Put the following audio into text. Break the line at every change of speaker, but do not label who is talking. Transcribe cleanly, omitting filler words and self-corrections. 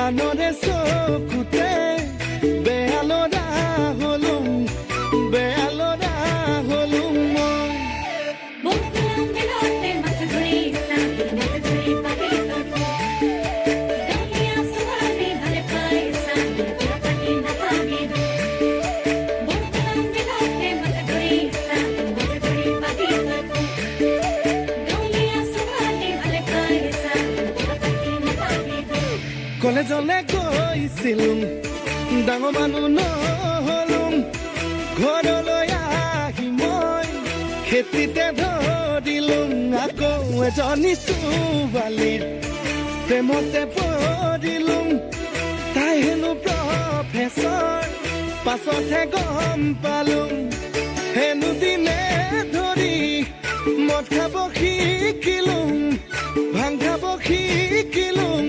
আনৰে চকুতে বেয়ালৰা হলুম মই কলেজলে গৈছিলুম ডাঙৰ মানুহ নহলুম ঘৰলৈ আহি মই খেতিতে ধৰিলুম আকৌ এজনী ছোৱালীৰ প্ৰেমতে পৰিলুম তাই হেনো প্ৰফেচৰ পাছতহে গম পালুম হেনো দিনে ধৰি মদ খাব শিকিলুম ভাং খাব শিকিলুম